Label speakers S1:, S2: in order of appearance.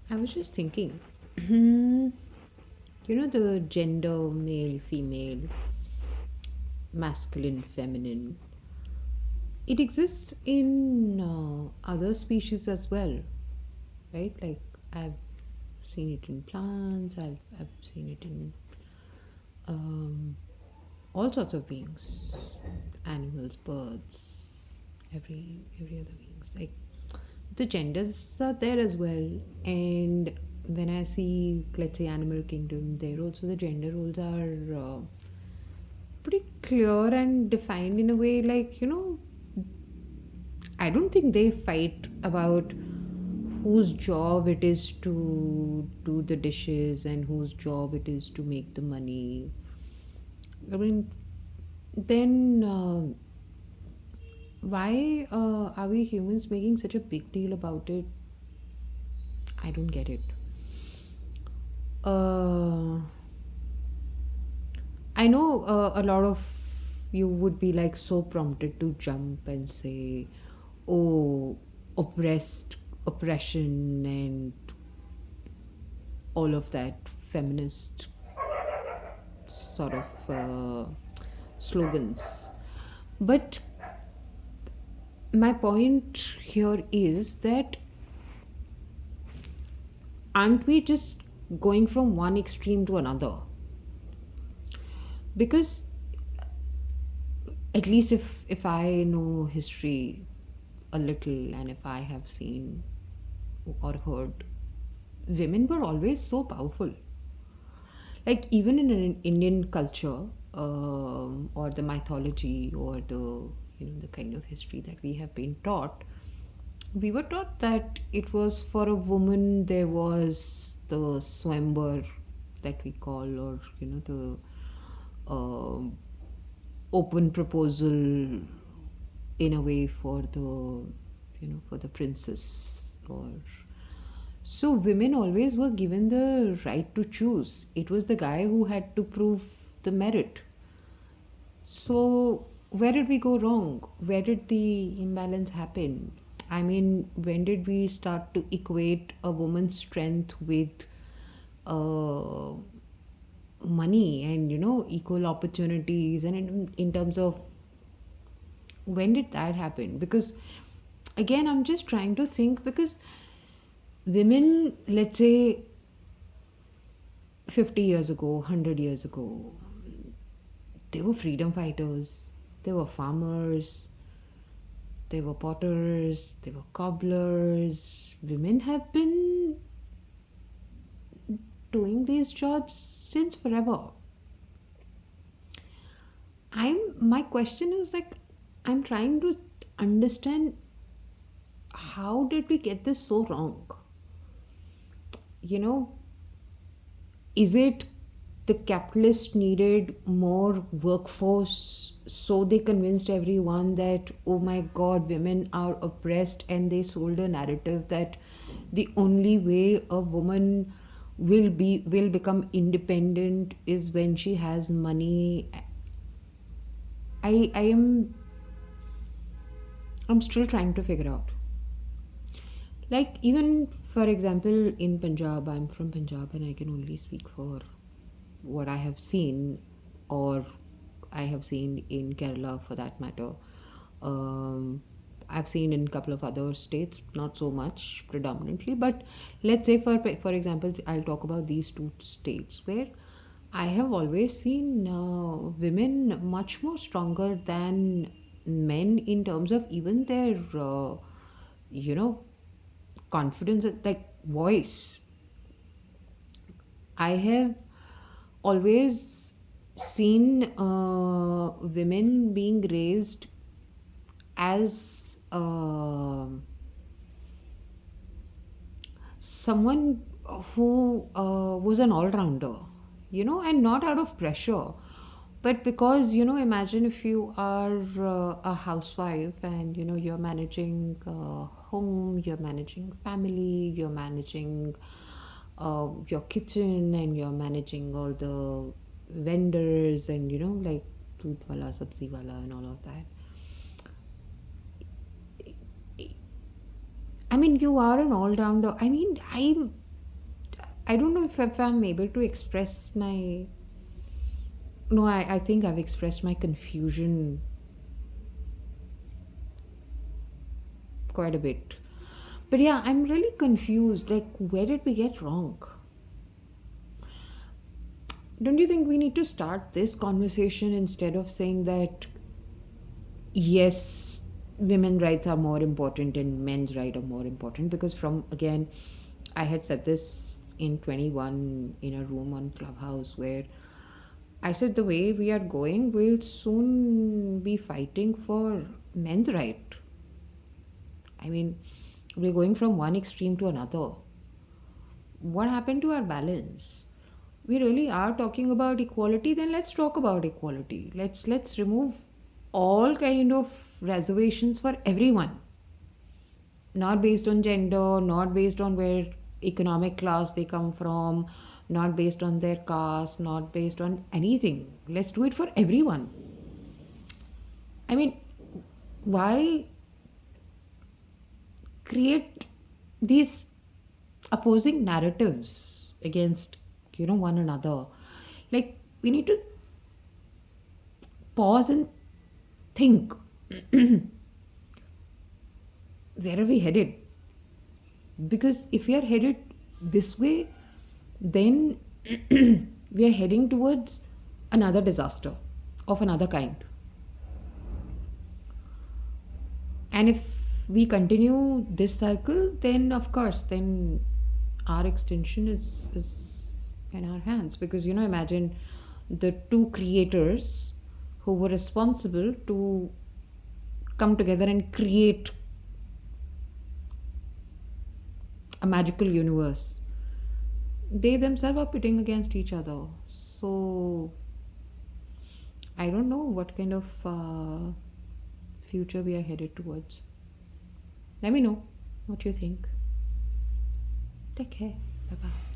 S1: I was just thinking, you know, the gender male, female, masculine, feminine, it exists in other species as well, right? Like, I've seen it in plants, I've seen it in um, all sorts of beings, animals, birds, every other beings. Like, the genders are there as well. And when I see, let's say, animal kingdom, there also the gender roles are pretty clear and defined in a way. Like, I don't think they fight about whose job it is to do the dishes and whose job it is to make the money. I mean, then why are we humans making such a big deal about it? I don't get it. Uh, I know a lot of you would be like so prompted to jump and say, oh, oppression, and all of that feminist sort of slogans. But my point here is that aren't we just going from one extreme to another? Because at least if I know history a little, and if I have seen or heard, women were always so powerful. Like, even in an Indian culture, or the mythology, or the kind of history that we have been taught, we were taught that it was for a woman. There was the swambar that we call, or the open proposal, in a way, for the princess. Or so women always were given the right to choose. It was the guy who had to prove the merit. So where did we go wrong? Where did the imbalance happen? I mean, when did we start to equate a woman's strength with uh, money, and equal opportunities, and in terms of, when did that happen? Because again, I'm just trying to think, because women, let's say 50 years ago, 100 years ago, they were freedom fighters, they were farmers, they were potters, they were cobblers. Women have been doing these jobs since forever. My question is, like, I'm trying to understand, how did we get this so wrong? You know, is it the capitalists needed more workforce, so they convinced everyone that, oh my god, women are oppressed, and they sold a narrative that the only way a woman will become independent is when she has money? I'm still trying to figure out. Like, even for example, in Punjab, I'm from Punjab, and I can only speak for what I have seen, or I have seen in Kerala, for that matter. Um, I've seen in a couple of other states, not so much predominantly, but let's say, for example, I'll talk about these two states where I have always seen women much more stronger than men, in terms of even their you know confidence, like voice. I have always seen women being raised as someone who was an all-rounder, and not out of pressure, but because, imagine if you are a housewife, and you're managing home, you're managing family, you're managing your kitchen, and you're managing all the vendors, and like doodh wala, sabzi wala, and all of that. I mean, you are an all rounder. I mean, I'm. I don't know if I'm able to express my. No, I think I've expressed my confusion quite a bit. But yeah, I'm really confused. Like, where did we get wrong? Don't you think we need to start this conversation instead of saying that, yes, women rights are more important and men's rights are more important? Because, from again, I had said this in 21 in a room on Clubhouse where I said the way we are going, we'll soon be fighting for men's right. I mean, we're going from one extreme to another. What happened to our balance? We really are talking about equality, then let's talk about equality. Let's remove all kind of reservations for everyone, not based on gender, not based on where economic class they come from, not based on their caste, not based on anything. Let's do it for everyone. I mean, why create these opposing narratives against one another? Like, we need to pause and think, where are we headed? Because if we are headed this way, then we are heading towards another disaster of another kind. And if we continue this cycle, then of course, then our extinction is in our hands. Because imagine the two creators who were responsible to come together and create a magical universe, they themselves are pitting against each other. So I don't know what kind of future we are headed towards. Let me know what you think. Take care. Bye bye.